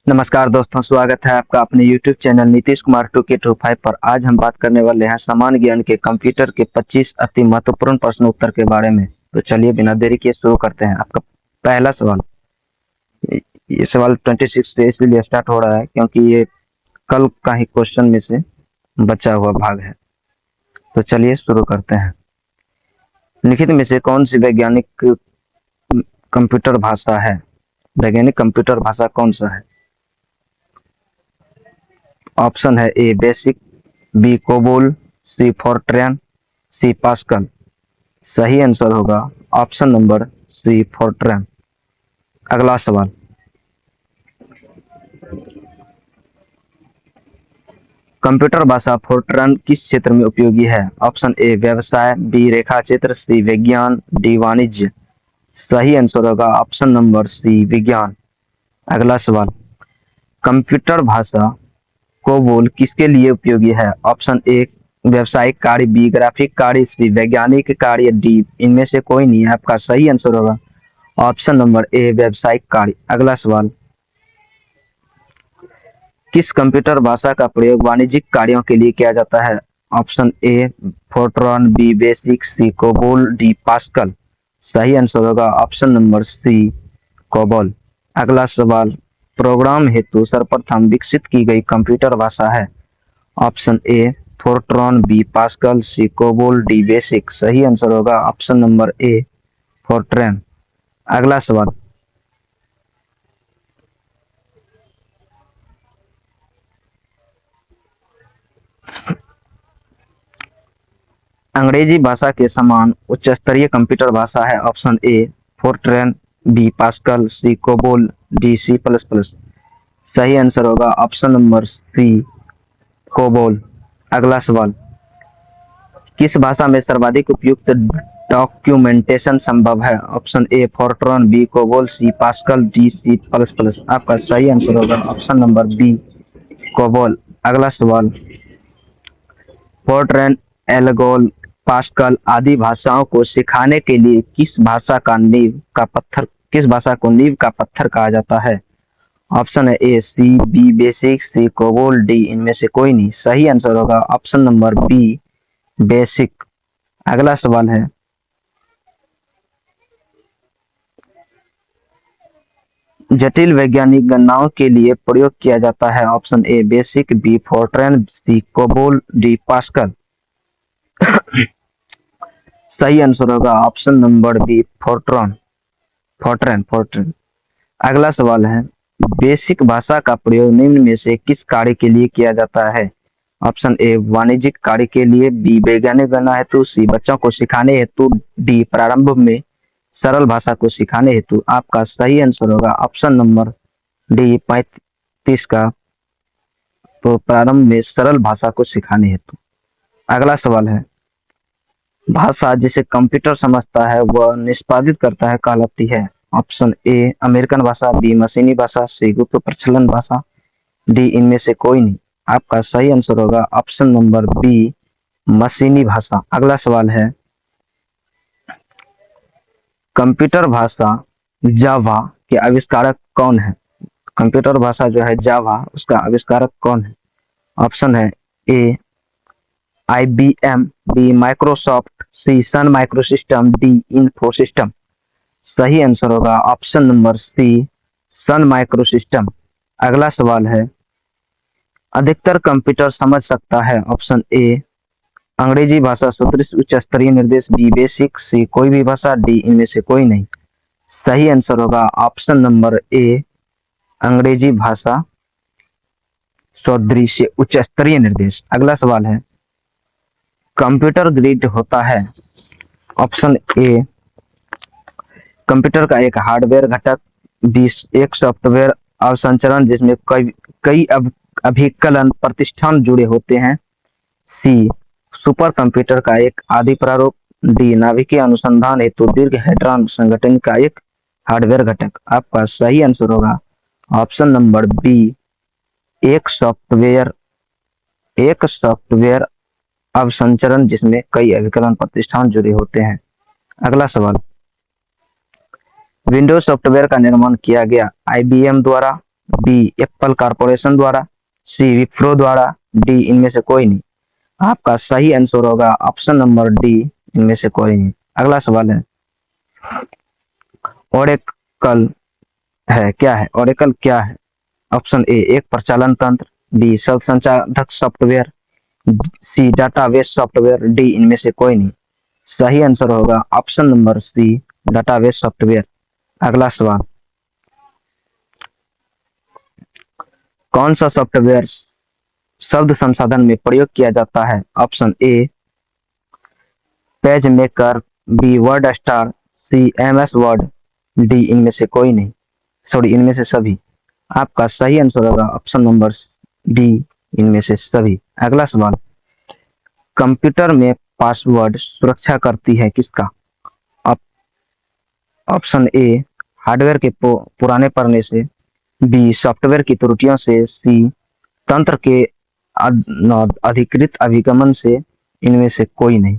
नमस्कार दोस्तों, स्वागत है आपका अपने YouTube channel Nitish Kumar 2K25 पर। आज हम बात करने वाले हैं सामान्य ज्ञान के कंप्यूटर के 25 अति महत्वपूर्ण प्रश्न उत्तर के बारे में। तो चलिए बिना देरी किए शुरू करते हैं। आपका पहला सवाल, ये सवाल 26 से इसलिए स्टार्ट हो रहा है क्योंकि ये कल का ही क्वेश्चन में से बचा हुआ भाग है। तो चलिए शुरू करते हैं। निम्नलिखित में से कौन सी वैज्ञानिक कंप्यूटर भाषा है? वैज्ञानिक कंप्यूटर भाषा कौन सा है? ऑप्शन है ए बेसिक, बी कोबोल, सी फॉरट्रैन, सी पास्कल। सही आंसर होगा ऑप्शन नंबर सी फॉरट्रैन। अगला सवाल, कंप्यूटर भाषा फॉरट्रैन किस क्षेत्र में उपयोगी है? ऑप्शन ए व्यवसाय, बी रेखा चित्र, सी विज्ञान, डी वाणिज्य। सही आंसर होगा ऑप्शन नंबर सी विज्ञान। अगला सवाल, कंप्यूटर भाषा कोबोल किसके लिए उपयोगी है? ऑप्शन ए व्यवसायिक कार्य, बी ग्राफिक कार्य, सी वैज्ञानिक कार्य, डी इनमें से कोई नहीं है। आपका सही आंसर होगा ऑप्शन नंबर ए व्यावसायिक कार्य। अगला सवाल, किस कंप्यूटर भाषा का प्रयोग वाणिज्यिक कार्यों के लिए किया जाता है? Option A Fortran, B BASIC, C COBOL, D Pascal. सही आंसर होगा ऑप्शन नंबर सी कोबोल। अगला सवाल, प्रोग्राम हेतु सर्वप्रथम विकसित की गई कंप्यूटर भाषा है? Option A Fortran, B Pascal, C COBOL, D BASIC. सही आंसर होगा ऑप्शन नंबर ए फोर्ट्रैन। अगला सवाल, अंग्रेजी भाषा के समान उच्च स्तरीय कंप्यूटर भाषा है? Option A Fortran, B Pascal, C COBOL, D C plus plus. सही आंसर होगा ऑप्शन नंबर सी कोबोल। अगला सवाल, किस भाषा में सर्वाधिक उपयुक्त डॉक्यूमेंटेशन संभव है? Option A Fortran, B COBOL, C Pascal, D C plus plus. आपका सही आंसर होगा ऑप्शन नंबर बी कोबोल। अगला सवाल, फोर्ट्रैन, एल्गोल, पास्कल आदि भाषाओं को सिखाने के लिए किस भाषा को नींव का पत्थर कहा जाता है? ऑप्शन है ए सी, B BASIC, C COBOL, D इनमें से कोई नहीं। सही आंसर होगा ऑप्शन नंबर बी बेसिक। अगला सवाल है, जटिल वैज्ञानिक गणनाओं के लिए प्रयोग किया जाता है? Option A BASIC, B Fortran, C COBOL, D Pascal. सही आंसर होगा option number B Fortran, Fortran Fortran. अगला सवाल है, बेसिक भाषा का प्रयोग निम्न में से किस कार्य के लिए किया जाता है? ऑप्शन ए वाणिज्यिक कार्य के लिए, बी वैज्ञानिक गणना हेतु, सी बच्चों को सिखाने हेतु, डी प्रारंभ में सरल भाषा को सिखाने हेतु। आपका सही आंसर होगा ऑप्शन नंबर डी 35 का, तो प्रारंभ में सरल भाषा को सिखाने हेतु। अगला सवाल है, भाषा जिसे कंप्यूटर समझता है वह निष्पादित करता है कहलाती है? ऑप्शन ए अमेरिकन भाषा, बी मशीनी भाषा, सी गुप्त प्रचलन भाषा, डी इनमें से कोई नहीं। आपका सही आंसर होगा ऑप्शन नंबर बी मशीनी भाषा। अगला सवाल है, कंप्यूटर भाषा जावा के आविष्कारक कौन है? कंप्यूटर भाषा जो है जावा, उसका आविष्कारक कौन है? ऑप्शन है ए IBM, बी माइक्रोसॉफ्ट, सी सन माइक्रोसिस्टम, डी इन्फोसिस्टम। सही आंसर होगा ऑप्शन नंबर सी सन माइक्रोसिस्टम। अगला सवाल है, अधिकतर कंप्यूटर समझ सकता है? ऑप्शन ए अंग्रेजी भाषा सुदृढ़ उच्च स्तरीय निर्देश, बी बेसिक, सी कोई भी भाषा, डी इनमें से कोई नहीं। सही आंसर होगा ऑप्शन नंबर ए अंग्रेजी भाषा सुदृढ़ उच्च स्तरीय निर्देश। अगला सवाल है, कंप्यूटर ग्रिड होता है? ऑप्शन ए कंप्यूटर का एक हार्डवेयर घटक, बी एक सॉफ्टवेयर अवसंरचना जिसमें कई अभिकलन प्रतिष्ठान जुड़े होते हैं, सी सुपर कंप्यूटर का एक आदि प्रारूप, डी नाभिकीय अनुसंधान हेतु दीर्घ हेड्रॉन संगठन का एक हार्डवेयर घटक। आपका सही आंसर होगा ऑप्शन नंबर बी एक सॉफ्टवेयर अवसंचरण जिसमें कई अभिकलन प्रतिष्ठान जुड़े होते हैं। अगला सवाल, विंडोज सॉफ्टवेयर का निर्माण किया गया IBM द्वारा, बी एप्पल कारपोरेशन द्वारा, सी विप्रो द्वारा, डी इनमें से कोई नहीं। आपका सही आंसर होगा ऑप्शन नंबर डी, इनमें से कोई नहीं। अगला सवाल है, ओरेकल क्या है? ओरेकल क्या है? ऑप्शन ए एक प्रचालन तंत्र, बी शब्द संसाधक software, C database software, D इनमें से कोई नहीं। सही आंसर होगा option number C, database software. अगला सवाल, कौन सा सॉफ्टवेयर शब्द संसाधन में प्रयोग किया जाता है? Option A PageMaker, B WordStar, C MS Word, D इनमें से कोई नहीं, सॉरी इनमें से सभी। आपका सही आंसर होगा ऑप्शन नंबर डी, इनमें से सभी। अगला सवाल, कंप्यूटर में पासवर्ड सुरक्षा करती है किसका? ऑप्शन ए हार्डवेयर के पुराने पढ़ने से, बी सॉफ्टवेयर की त्रुटियों से, सी तंत्र के अधिकृत अभिगमन से, इनमें से कोई नहीं।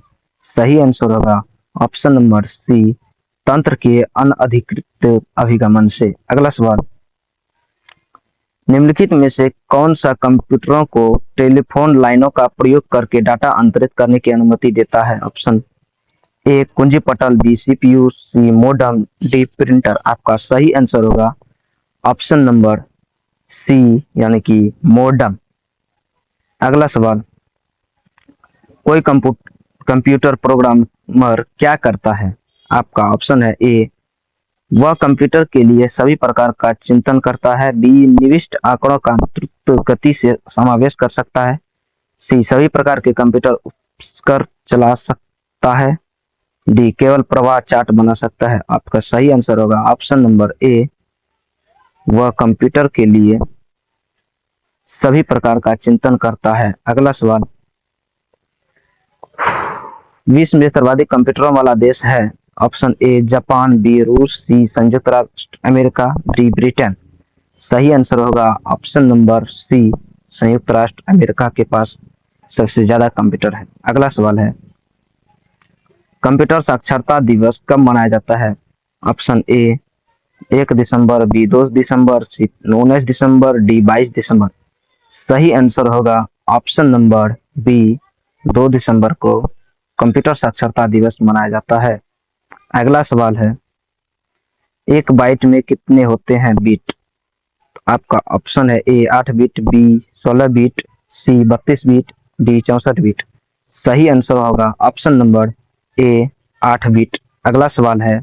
सही आंसर होगा ऑप्शन नंबर सी, तंत्र के अनधिकृत अभिगमन से। अगला सवाल, निम्नलिखित में से कौन सा कंप्यूटरों को टेलीफोन लाइनों का प्रयोग करके डाटा अंतरित करने की अनुमति देता है? ऑप्शन ए कुंजी पटल, बी सीपीयू, सी मोडम, डी प्रिंटर। आपका सही आंसर होगा ऑप्शन नंबर सी, यानी कि मोडम। अगला सवाल, कोई कंप्यूटर प्रोग्रामर क्या करता है? आपका ऑप्शन है ए वह कंप्यूटर के लिए सभी प्रकार का चिंतन करता है, बी निविष्ट आंकड़ों का द्रुत गति से समावेश कर सकता है, सी सभी प्रकार के कंप्यूटर उपकर चला सकता है, डी केवल प्रवाह चार्ट बना सकता है। आपका सही आंसर होगा ऑप्शन नंबर ए, वह कंप्यूटर के लिए सभी प्रकार का चिंतन करता है। अगला सवाल, विश्व में सर्वाधिक कंप्यूटरों वाला देश है? ऑप्शन ए जापान, बी रूस, सी संयुक्त राष्ट्र अमेरिका, डी ब्रिटेन। सही आंसर होगा ऑप्शन नंबर सी, संयुक्त राष्ट्र अमेरिका के पास सबसे ज्यादा कंप्यूटर है। अगला सवाल है, कंप्यूटर साक्षरता दिवस कब मनाया जाता है? ऑप्शन ए 1 दिसंबर, बी 2 दिसंबर, सी 19 दिसंबर, डी 22 दिसंबर। सही आंसर होगा ऑप्शन नंबर बी, 2 दिसंबर को कंप्यूटर साक्षरता दिवस मनाया जाता है। अगला सवाल है, एक बाइट में कितने होते हैं बीट? आपका ऑप्शन है ए 8 बिट, बी 16 बिट, सी 32 बिट, डी 64 बिट। सही आंसर होगा ऑप्शन नंबर ए 8 बिट। अगला सवाल है,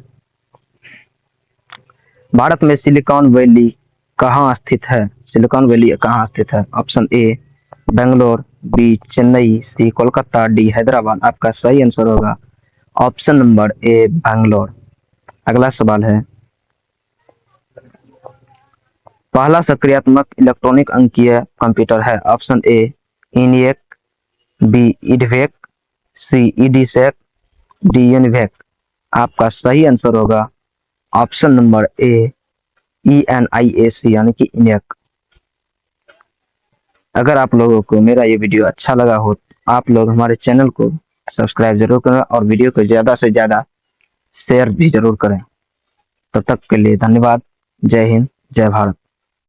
भारत में सिलिकॉन वैली कहाँ स्थित है? सिलिकॉन वैली कहाँ स्थित है? Option A Bangalore, B Chennai, C Kolkata, D Hyderabad. आपका सही आंसर होगा ऑप्शन नंबर ए बेंगलोर। अगला सवाल है, पहला सक्रियात्मक इलेक्ट्रॉनिक अंकीय कंप्यूटर है? Option A ENIAC, B EDVAC, C EDSAC, D UNIVAC. आपका सही आंसर होगा ऑप्शन नंबर ए ENIAC, यानी कि इनिएक। अगर आप लोगों को मेरा ये वीडियो अच्छा लगा हो तो आप लोग हमारे चैनल को सब्सक्राइब जरूर करें और वीडियो को ज़्यादा से ज़्यादा शेयर भी जरूर करें। तब तक के लिए धन्यवाद। जय हिंद, जय भारत।